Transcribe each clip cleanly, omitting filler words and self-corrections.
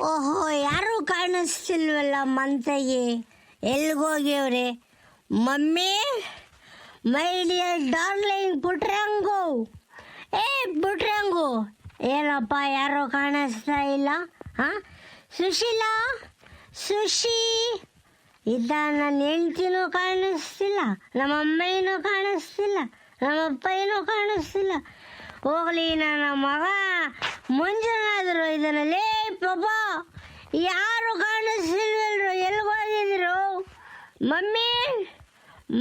ಓಹೋ, ಯಾರೂ ಕಾಣಿಸ್ತಿಲ್ವಲ್ಲ ಮಂತೆಗೆ. ಎಲ್ಗೋಗ್ಯವ್ರೆ? Mummy, my dear darling ಪುಟ್ರಂಗು, ಏ ಪುಟ್ರಂಗು, ಏನಪ್ಪ ಯಾರೂ ಕಾಣಿಸ್ತಾ ಇಲ್ಲ? ಹಾಂ, ಸುಶೀಲಾ, ಸುಶಿ ಇದ್ದ. ನನ್ನ ಹೆಂಡ್ತಿನೂ ಕಾಣಿಸ್ತಿಲ್ಲ, ನಮ್ಮಮ್ಮನೂ ಕಾಣಿಸ್ತಿಲ್ಲ, ನಮ್ಮಪ್ಪನೂ ಕಾಣಿಸ್ತಿಲ್ಲ. ಹೋಗ್ಲಿ ನನ್ನ ಮಗ ಮುಂಜಾನಾದ್ರು ಇದನ್ನಲ್ಲೇ ಪಾಪ ಯಾರು ಕಾಣಿಸ್ತಿಲ್ವಲ್ರು, ಎಲ್ಗೋಗಿದ್ರು? Mummy,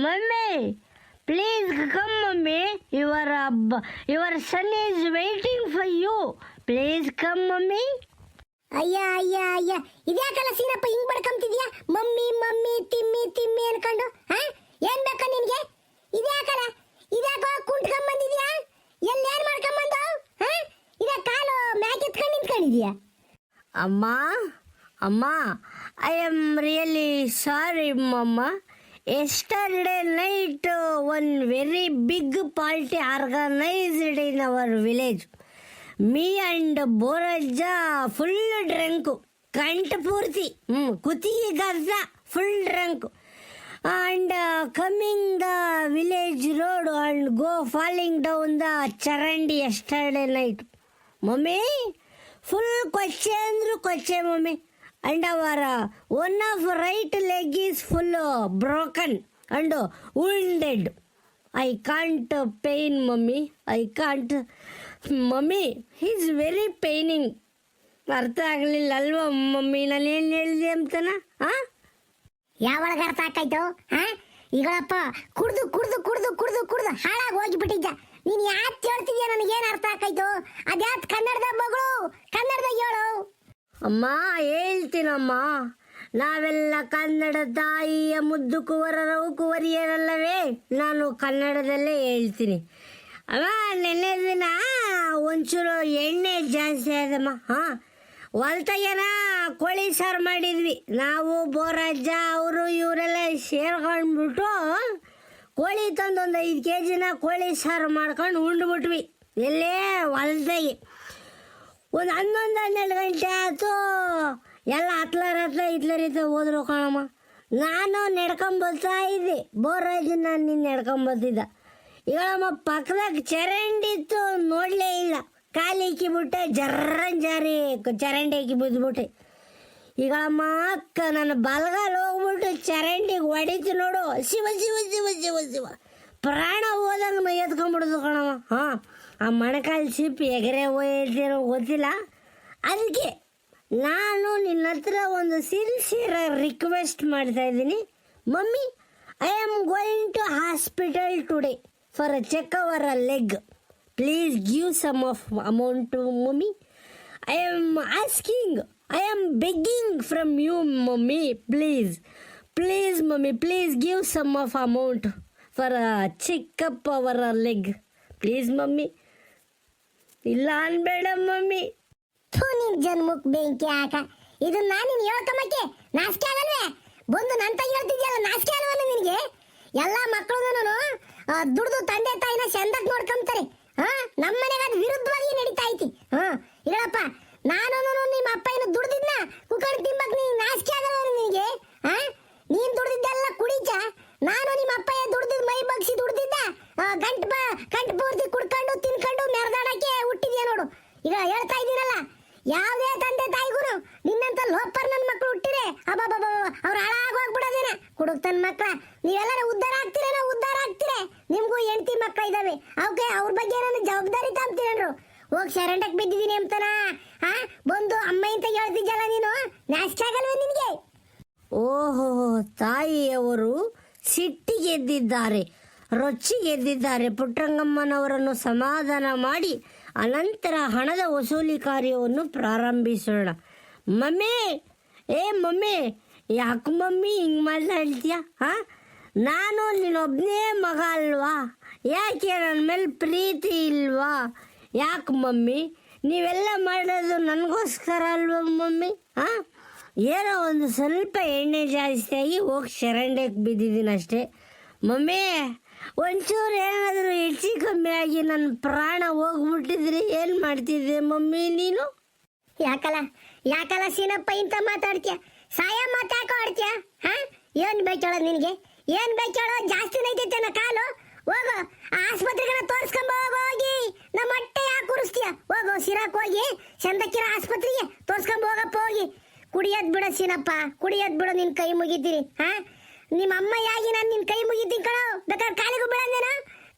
mummy please come mummy, your son is waiting for you, please come mummy. ಅಯ್ಯ ಅಯ್ಯ ಅಯ್ಯ, ಇದ್ಯಾಕಲ್ಲ ಸೀನಪ್ಪ ಹಿಂಗ್ ಬಡ್ಕೊಂತಿದ್ಯಾ? ಮಮ್ಮಿ ಮಮ್ಮಿ ತಿಮ್ಮಿ ತಿಮ್ಮಿ ಅನ್ಕೊಂಡು. ಹಾ, ಏನ್ ಬೇಕಾ ನಿನ್ಗೆ? ಇದ್ಯಾಕಲ್ಲ, ಇದ್ಯಾಕೋ ಕುಂಟ್ಕೊಂಬಂದಿದ್ಯಾ? ಎಲ್ಲೇನ್ ಮಾಡ್ಕೊಂಬಂದು? ಹಾ, ಇದ ಕಾಲು ಮ್ಯಾಕ್ ಎತ್ಕೊಂಡು ನಿಂತ್ಕೊಂಡಿದ್ಯಾ? ಅಮ್ಮ, ಅಮ್ಮ, I am really sorry mamma. Yesterday night one very big party organised in our village. Me and ಬೋರಜ್ಜ ಫುಲ್ ಡ್ರಂಕು, ಕಂಠ ಪೂರ್ತಿ, ಕುತ್ತಿಗೆ ಗರ್ಜ full drunk, and coming the village road and go falling down the ಚರಂಡಿ yesterday night. Mummy, full ಕೊಚ್ಚೆ ಅಂದರು ಕೊಚ್ಚೆ mummy. And our one of right leg is full broken and wounded. I can't pain mummy, I can't mummy, he's very paining. ಅರ್ಥ ಆಗಲಿಲ್ಲ ಅಲ್ವಾ mummy ನಾನು ಏನು ಹೇಳಿದೆ ಅಂತನ? ಹಾಂ, ಯಾವಾಗ ಅರ್ಥ ಆಕಾಯ್ತು? ಹಾ, ಈಗಳಪ್ಪ ಕುಡ್ದು ಕುಡ್ದು ಕುಡ್ದು ಕುಡ್ದು ಕುಡ್ದು ಹಾಳಾಗಿ ಹೋಗಿಬಿಟ್ಟಿದ್ದ. ನೀನು ಯಾಕೆ ಹೇಳ್ತಿದ್ಯಾ? ನನಗೇನು ಅರ್ಥ ಆಕಾಯ್ತು? ಅದ್ಯಾತ್ ಕನ್ನಡದ ಮಗಳು, ಕನ್ನಡದಾಗ ಹೇಳು. ಅಮ್ಮ ಹೇಳ್ತೀನಮ್ಮ, ನಾವೆಲ್ಲ ಕನ್ನಡ ತಾಯಿಯ ಮುದ್ದು ಕುವರರವು ಕುವರಿಯರಲ್ಲವೇ, ನಾನು ಕನ್ನಡದಲ್ಲೇ ಹೇಳ್ತೀನಿ. ಅಮ್ಮ, ನೆನ್ನೆ ದಿನ ಒಂಚೂರು ಎಣ್ಣೆ ಜಾಸ್ತಿ ಆದಮ್ಮ. ಹಾಂ, ಹೊಲ್ತಾಗೇನ ಕೋಳಿ ಸಾರು ಮಾಡಿದ್ವಿ ನಾವು, ಬೋರಜ್ಜ ಅವರು ಇವರೆಲ್ಲ ಸೇರ್ಕೊಂಡ್ಬಿಟ್ಟು ಕೋಳಿ ತಂದು ಒಂದು 5 kg ಕೋಳಿ ಸಾರು ಮಾಡ್ಕೊಂಡು ಉಂಡ್ಬಿಟ್ವಿ. ಎಲ್ಲೇ ಹೊಲ್ದಾಗೆ ಒಂದು 11-12 ಗಂಟೆ ಆಯಿತು. ಎಲ್ಲ ಹತ್ಲರಿತ ಹೋದ್ರು ಕಣಮ್ಮ. ನಾನು ನಡ್ಕೊಂಬರ್ತಾ ಇದ್ದೆ, ಬೋರಜ್ಜನ ನೀನು ನಡ್ಕೊಂಬರ್ತಿದ್ದ. ಈಗಳಮ್ಮ ಪಕ್ಕದಾಗ ಚರಂಡಿ ಇತ್ತು, ನೋಡಲೇ ಇಲ್ಲ, ಕಾಲು ಇಕ್ಕಿಬಿಟ್ಟೆ, ಜಾರಿ ಚರಂಡಿ ಇಕ್ಕಿ ಬಿದ್ದುಬಿಟ್ಟೆ. ಈಗಳಮ್ಮ ಅಕ್ಕ ನನ್ನ ಬಲಗಾಲ ಹೋಗ್ಬಿಟ್ಟು ಚರಂಡಿಗೆ ಹೊಡಿತು ನೋಡು, ಶಿವ ಶಿವ ಶಿವ ಶಿವ ಶಿವ ಪ್ರಾಣ ಹೋದಂಗೆ ಮೈ ಎತ್ಕೊಂಡ್ಬಿಡ್ದು ಕಣಮ್ಮ. ಹಾಂ, ಆ ಮೊಣಕಾಲು ಸಿಪ್ಪಿ ಎಗರೆ ಹೋಯ್ತಿರೋ ಗೊತ್ತಿಲ್ಲ. ಅದಕ್ಕೆ ನಾನು ನಿನ್ನ ಹತ್ರ ಒಂದು ಸಿನ್ಸಿಯರ್ ರಿಕ್ವೆಸ್ಟ್ ಮಾಡ್ತಾ ಇದ್ದೀನಿ. Mummy, I am going to hospital today for check our leg. Please give some of amount to mommy. I am asking, I am begging from you mommy, please. Please mommy, please give some of amount for check up our leg. Please mommy. ಇಲ್ಲ ಅನ್ಬೇಡ mummy. ನಿನ್ ಜನ್ಮಕ್ ಬೆಂಕಿ ಹಾಕ. ಇದು ನಾನು ನೀನು ಹೇಳ್ಕೊಂಬಕ್ಕೆ ನಾಚಿಕೆ ಆಗಲ್ವೇ? ಬಂದು ನನ್ನ ತಾಯಿ ಹೇಳ್ತಿದ್ಯಲ್ಲ, ನಾಚಿಕೆ ಆಗಲ್ವಲ್ಲ ನಿನಗೆ? ಎಲ್ಲ ಮಕ್ಕಳು ದುಡ್ದು ತಂದೆ ತಾಯಿನ ಚಂದಕ್ಕೆ ನೋಡ್ಕೊಂತಾರೆ. ಹಾ, ನಮ್ಮ ಮನೆಗೆ ಅದು ವಿರುದ್ಧವಾಗಿ ನಡೀತಾ ಐತಿ. ಹಾ, ಇರಪ್ಪ, ನಾನು ನಿಮ್ಮ ಅಪ್ಪ ಏನು ದುಡ್ದಿದ್ನ ಕುಕ್ಕರ್ ತಿಂಬಕ್ ನೀನು ನಾಚಿಕೆ ಆಗಲ್ಲ ನಿನಗೆ? ಹಾ, ನೀನು ದುಡ್ದಿದ್ದೆಲ್ಲ ಕುಡಿಚ, ನಾನು ನಿಮ್ಮ ಅಪ್ಪ ದುಡ್ದಿದ್ದು ಮೈ ಬಗ್ಸಿ ದುಡ್ದಿದ್ದ ಗಂಟು ಪೂರ್ತಿ ಕುಡ್ಕೊಂಡು ತಿನ್ಕೊಂಡು ಮೆರೆದಾಡಕ್ಕೆ ಹುಟ್ಟಿದ್ಯಾ ನೋಡು. ಈಗ ಹೇಳ್ತಾ ಇದ್ದೀನಲ್ಲ, ಯಾವುದೇ ತಂದೆ ತಾಯಿಗೂ ನಿನ್ನಂತ ಲೋಪರ್ ನನ್ನ ಮಕ್ಕಳು ಹುಟ್ಟಿರೆ ಅಬ್ಬಬ್ಬ ಅವ್ರು ಹಾಳಾಗಿ ಹೋಗ್ಬಿಡೋದೇನ. ಕುಡುಕ್ತನ ಮಕ್ಕಳ ನೀವೆಲ್ಲರೂ ಉದ್ಧಾರ ಆಗ್ತೀರ. ನಿಮ್ಗೂ ಹೆಂಡತಿ ಮಕ್ಕಳು ಇದಾವೆ, ಅವಕ್ಕೆ ಅವ್ರ ಬಗ್ಗೆ ನಾನು ಜವಾಬ್ದಾರಿ ತಾಂತೀನರು. ಹೋಗಿ ಶರಂಡಕ್ಕೆ ಬಿದ್ದಿದ್ದೀನಿ ಅಂತನಾ? ಹಾ, ಬಂದು ಅಮ್ಮ ಅಂತ ಹೇಳ್ತಿದ್ದಲ್ಲ ನೀನು, ನಾಚಿಕೆ ಆಗಲ್ವೇ ನಿನಗೆ? ಓಹೋ, ತಾಯಿಯವರು ಸಿಟ್ಟಿಗೆದ್ದಿದ್ದಾರೆ, ರೊಚ್ಚಿಗೆದ್ದಿದ್ದಾರೆ. ಪುಟ್ಟರಂಗಮ್ಮನವರನ್ನು ಸಮಾಧಾನ ಮಾಡಿ ಅನಂತರ ಹಣದ ವಸೂಲಿ ಕಾರ್ಯವನ್ನು ಪ್ರಾರಂಭಿಸೋಣ. ಮಮ್ಮಿ, ಏ ಮಮ್ಮಿ, ಯಾಕೆ ಮಮ್ಮಿ ಹಿಂಗೆ ಮಾತಾಡ್ತೀಯ? ಹಾಂ, ನಾನು ನಿನ್ನೊಬ್ಬನೇ ಮಗ ಅಲ್ವಾ? ಯಾಕೆ ನನ್ನ ಮೇಲೆ ಪ್ರೀತಿ ಇಲ್ವಾ? ಯಾಕೆ ಮಮ್ಮಿ? ನೀವೆಲ್ಲ ಮಾಡೋದು ನನಗೋಸ್ಕರ ಅಲ್ವಾ ಮಮ್ಮಿ? ಹಾಂ, ಏನೋ ಒಂದು ಸ್ವಲ್ಪ ಎಣ್ಣೆ ಜಾಸ್ತಿಯಾಗಿ ಹೋಗಿ ಚರಂಡಿಗೆ ಬಿದ್ದಿದ್ದೀನಿ ಅಷ್ಟೇ ಮಮ್ಮಿ. ಒಂಚೂರು ಏನಾದರೂ ಹೆಚ್ಚು ಕಮ್ಮಿ ಆಗಿ ನನ್ನ ಪ್ರಾಣ ಹೋಗ್ಬಿಟ್ಟಿದ್ರೆ ಏನು ಮಾಡ್ತಿದ್ದೆ ಮಮ್ಮಿ ನೀನು? ಯಾಕಲ್ಲ ಯಾಕಲ್ಲ ಸೀನಪ್ಪ ಇಂತ ಮಾತಾಡ್ತೀಯ? ಸಾಯ ಮಾತಾಕೋ ಆಡ್ತೀಯ? ಹಾ, ಏನ್ ಬೇಕೇಳ ನಿನ್ಗೆ? ಏನ್ ಬೇಕೇಳ? ಜಾಸ್ತಿ ನೈತೈತೆ ಕಾಲು. ಹೋಗು ಆಸ್ಪತ್ರೆಗೆ ತೋರ್ಸ್ಕೊಂಬ ಹೋಗಿ. ನಮ್ಮ ಹೊಟ್ಟೆ ಯಾಕೆ ಉರಿಸ್ತೀಯ? ಹೋಗು ಸಿರಾಕ್ ಹೋಗಿ ಚಂದಕ್ಕಿರ ಆಸ್ಪತ್ರೆಗೆ ತೋರ್ಸ್ಕೊಂಬ ಹೋಗಪ್ಪ ಹೋಗಿ. ಕುಡಿಯೋದ್ ಬಿಡ ಸೀನಪ್ಪ, ಕುಡಿಯೋದ್ ಬಿಡು, ನಿನ್ ಕೈ ಮುಗಿತೀನಿ. ಹಾ, ನಿಮ್ಮ ಅಮ್ಮ ಯಾಗಿ ನಾನು ನಿನ್ ಕೈ ಮುಗಿತೀನಿ ಕಣೋ. ಬೇಕಾದ್ರೆ ಕಾಲಿಗೂ ಬೀಳಂದೇನ?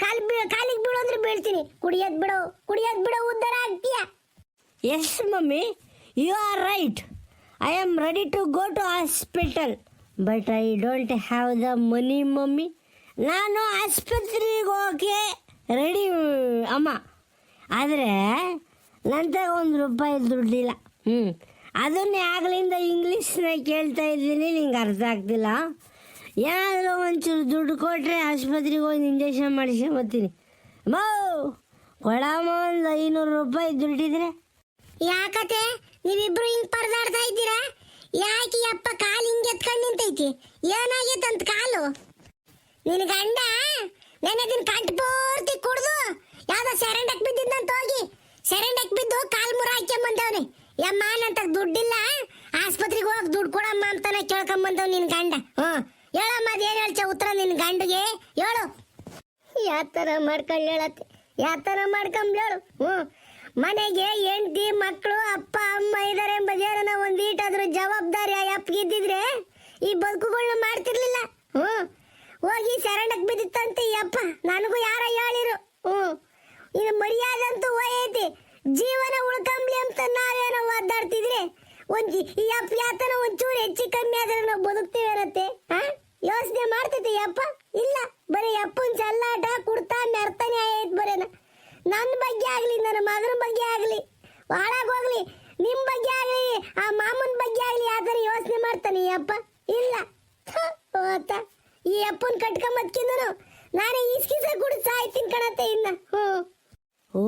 ಕಾಲಿಗೆ ಬೀಳು ಅಂದ್ರೆ ಬೀಳ್ತೀನಿ. ಕುಡಿಯೋದ್ ಬಿಡು, ಉದ್ಧಾರ ಆಗ್ತೀಯ. Yes mummy, you are right. I am ready to go to hospital, but I don't have the money mummy. ನಾನು ಆಸ್ಪತ್ರೆಗೆ ಹೋಗಕ್ಕೆ ರೆಡಿ ಅಮ್ಮ, ಆದರೆ ನಂತ ₹1 ದುಡ್ಡಿಲ್ಲ. ಅದನ್ನೇ ಆಗ್ಲಿಂದ ಇಂಗ್ಲೀಷ್ನ ಕೇಳ್ತಾ ಇದ್ದೀನಿ, ನಿಂಗೆ ಅರ್ಥ ಆಗ್ತಿಲ್ಲ. ಏನಾದರೂ ಒಂಚೂರು ದುಡ್ಡು ಕೊಟ್ಟರೆ ಆಸ್ಪತ್ರೆಗೆ ಹೋಗಿ ಇಂಜೆಕ್ಷನ್ ಮಾಡಿಸ್ಕೊಂಬತ್ತೀನಿ. ಮೋ ಕೊಡಮ್ಮ, ಒಂದು ₹500 ದುಡ್ಡಿದ್ರೆ. ಯಾಕತೆ ನೀವಿಬ್ರು ಹಿಂಗ್ ಪರದಾಡ್ತಾ ಇದ್ದೀರಾ? ಯಾಕೆ ಅಪ್ಪ ಕಾಲು ಹಿಂಗೆ ಎತ್ಕೊಂಡು ನಿಂತೈತಿ? ಏನಾಗೈತಂತ ಕಾಲು? ನಿನ್ ಗಂಡ ನೆನೆ ದಿನ ಕಂಠ ಪೂರ್ತಿ ಕುಡ್ದು ಯಾವ್ದೋ ಸೆರೆಂಡಕ್ ಬಿದ್ದಿದ್ದಂತ ಹೋಗಿ ಸೆರೆಂಡಕ್ ಬಿದ್ದು ಕಾಲ್ ಮುರ ಹಾಕ್ಯಂಬಂದವ್ನಿ. ಯಮ್ಮ ನಂತ ದುಡ್ಡಿಲ್ಲ, ಆಸ್ಪತ್ರೆಗೆ ಹೋಗಿ ದುಡ್ಡು ಕೊಡಮ್ಮ ಅಂತಾನೆ ಕೇಳ್ಕೊಂಬಂದವ್ ನಿನ್ ಗಂಡ. ಹೇಳಮ್ಮ, ಅದೇನ್ ಹೇಳ್ಚ ಉತ್ತರ ನಿನ್ ಗಂಡಿಗೆ ಹೇಳು. ಯಾತರ ಮಾಡ್ಕೊಂಡು ಹೇಳತ್ತೆ, ಯಾತರ ಮಾಡ್ಕೊಂಡ್ ಹೇಳು. ಮನೆಗೆ ಹೆಂಡತಿ ಮಕ್ಕಳು ಅಪ್ಪ ಅಮ್ಮ ಇದಾರೆ ಎಂಬುದೇನ ಒಂದೀಟಾದ್ರೂ ಜವಾಬ್ದಾರಿ ಆ ಅಪ್ಪಗಿದ್ದಿದ್ರೆ ಈ ಬದುಕುಗಳನ್ನ ಮಾಡ್ತಿರ್ಲಿಲ್ಲ. ಹೋಗಿ ಸೆರೆಂಡಕ್ ಬಿದ್ದಿತ್ತಂತೆ ಈ ಅಪ್ಪ, ನನಗೂ ಯಾರ ಹೇಳಿರು. ಇದು ಮರ್ಯಾದಂತೂ ಹೋಯೈತಿ. ಜೀವನ ಉಳ್ಕಂಬ್ಲಿ ಅಂತ ನಾವೇನೋ ಒದ್ದಾಡ್ತಿದ್ರೆ ಈ ಅಪ್ಪ ಯಾತನ ಒಂಚೂರು ಹೆಚ್ಚು ಕಮ್ಮಿ ಆದ್ರೆ ನಾವು ಬದುಕ್ತೀವೇನತ್ತೆ? ಯೋಚನೆ ಮಾಡ್ತೈತಿ ಅಪ್ಪ? ಇಲ್ಲ, ಬರೀ ಅಪ್ಪನ ಚಲ್ಲಾಟ ಕುಡ್ತಾ ಮೆರ್ತಾನೆ ಆಯ್ತು ಬರೇನ. ನನ್ನ ಬಗ್ಗೆ ಆಗ್ಲಿ, ನನ್ನ ಮಗನ ಬಗ್ಗೆ ಆಗ್ಲಿ, ಹಾಳಾಗೋಗ್ಲಿ, ನಿಮ್ ಬಗ್ಗೆ ಆಗ್ಲಿ, ಆ ಮಾಮನ ಬಗ್ಗೆ ಆಗ್ಲಿ ಯಾವ್ದಾರ ಯೋಚನೆ ಮಾಡ್ತಾನೆ ಈ ಅಪ್ಪ? ಇಲ್ಲ. ಈ ಅಪ್ಪನ್ ಕಟ್ಕೊಂಬದ್ಕಿಂದನು ನಾನೇ ಈಸ್ಕಿಸ ಕುಡಿದು ಸಾಯ್ತೀನಿ ಕಣತ್ತೆ ಇನ್ನ. Oh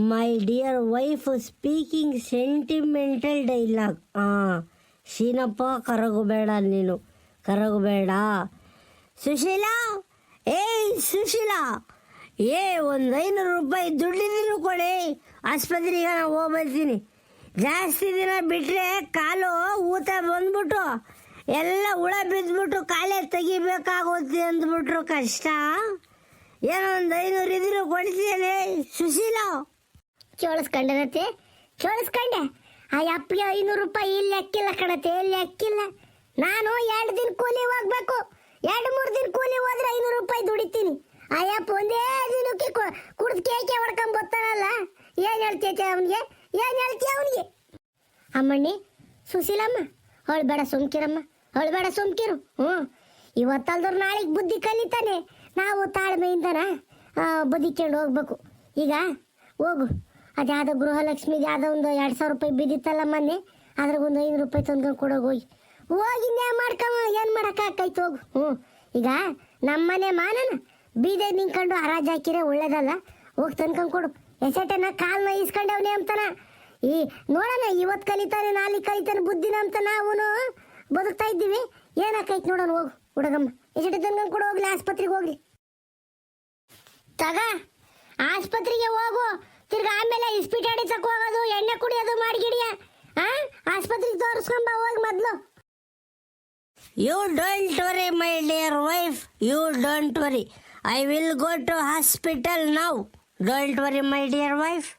my dear wife speaking sentimental dialogue. Sheenappa, ಕರಗಬೇಡ, ನೀನು ಕರಗಬೇಡ. ಸುಶೀಲಾ, ಸುಶೀಲಾ, ಒಂದು ₹500 ದುಡ್ಡಿದ್ರು ಕೊಡಿ, ಆಸ್ಪತ್ರೆಗೆ ನಾನು ಹೋಗ್ಬರ್ತೀನಿ. ಜಾಸ್ತಿ ದಿನ ಬಿಟ್ಟರೆ ಕಾಲು ಊತ ಬಂದ್ಬಿಟ್ಟು ಎಲ್ಲ ಹುಳ ಬಿದ್ದುಬಿಟ್ಟು ಕಾಲೇ ತೆಗಿಬೇಕಾಗುತ್ತೆ ಅಂದ್ಬಿಟ್ರು ಕಷ್ಟ. ಏನೋ ಒಂದು 500 ಇದ್ರು ಕೊಡ್ತೀನಿ ಸುಶೀಲಾ. ಕೇಳಿಸ್ಕೊಂಡನತ್ತೆ, ಕೇಳಿಸ್ಕೊಂಡೆ. ಆ ಅಪ್ಪಿಗೆ ₹500 ಇಲ್ಲಿ ಲೆಕ್ಕಿಲ್ಲ ಕಣತೆ, ಇಲ್ಲಿ ಲೆಕ್ಕಿಲ್ಲ. ನಾನು 2 ದಿನ ಕೂಲಿ ಹೋಗ್ಬೇಕು, 2-3 ದಿನ ಕೂಲಿ ಹೋದ್ರೆ ₹500 ದುಡಿತೀನಿ. ಅಯ್ಯಪ್ಪ ಒಂದೇ ದಿನಕ್ಕೆ ಕುಡ್ದು ಕೇಕೆ ಹೊಡ್ಕೊಂಡ್ ಬರ್ತಾನಲ್ಲ. ಏನ್ ಹೇಳ್ತೈತೆ ಅವನಿಗೆ? ಏನ್ ಹೇಳ್ತೀಯ ಅವನಿಗೆ? ಅಮ್ಮಣ್ಣಿ, ಸುಶೀಲಮ್ಮ, ಹೊಳ್ಬೇಡ ಸುಮ್ಕಿರಮ್ಮ, ಹೊಳ್ಬೇಡ ಸುಮ್ಕಿರು. ಇವತ್ತಲ್ದವ್ರು ನಾಳೆಗೆ ಬುದ್ಧಿ ಕಲಿತಾನೆ. ನಾವು ತಾಳ್ಮೆಯಿಂದನ ಬದುಕೊಂಡು ಹೋಗ್ಬೇಕು. ಈಗ ಹೋಗು, ಅದ್ಯಾವುದೋ ಗೃಹಲಕ್ಷ್ಮಿಗೆ ಯಾವುದೋ ಒಂದು ₹2,000 ಬಿದ್ದಿತ್ತಲ್ಲ ಮೊನ್ನೆ, ಅದ್ರಾಗೊಂದು ₹500 ತಂದ್ಕೊಂಡು ಕೊಡೋಗಿ ಹೋಗಿ ಮಾಡ್ಕೊಂಬ. ಏನು ಮಾಡೋಕ್ಕಾಕೈತೆ? ಹೋಗು. ಈಗ ನಮ್ಮನೆ ಮಾನನ ಬೀದೆ ನಿಂತ್ಕೊಂಡು ಹರಾಜ್ ಹಾಕಿರೆ ಒಳ್ಳೇದಲ್ಲ. ಹೋಗಿ ತಂದ್ಕೊಂಡು ಕೊಡು. ಎಸೆಟನ ಕಾಲ್ನ ಈಸ್ಕೊಂಡವನೇ ಅಂತಾನ. ನೋಡೋಣ, ಇವತ್ತು ಕಲಿತಾನೆ ನಾಳೆ ಕಲಿತಾನೆ ಬುದ್ಧಿನ ಅಂತ ನಾವು ಬದುಕ್ತಾ ಇದ್ದೀವಿ. ಏನಾಕೈತೆ ನೋಡೋಣ. ಹೋಗು ಹುಡುಗಮ್ಮ, ಎಸೆಟ ತಂದ್ಕೊಂಡು ಕೊಡು. ಹೋಗ್ಲಿ ಆಸ್ಪತ್ರೆಗೆ ಹೋಗ್ಲಿ. ತಗ ಆಸ್ಪತ್ರೆಗೆ ಹೋಗು. ತಿರ್ಗ ಆಮೇಲೆ ಇಸ್ಪಿಟ್ ಆಡಿಸಕ್ ಹೋಗೋದು, ಎಣ್ಣೆ ಕುಡಿಯೋದು ಮಾಡಿಗಿಡಿಯ. ಆಸ್ಪತ್ರೆಗೆ ತೋರಿಸ್ಕೊಂಬ ಹೋಗಿ ಮೊದ್ಲು. You don't worry, my dear wife. You don't worry. I will go to hospital now. Don't worry, my dear wife.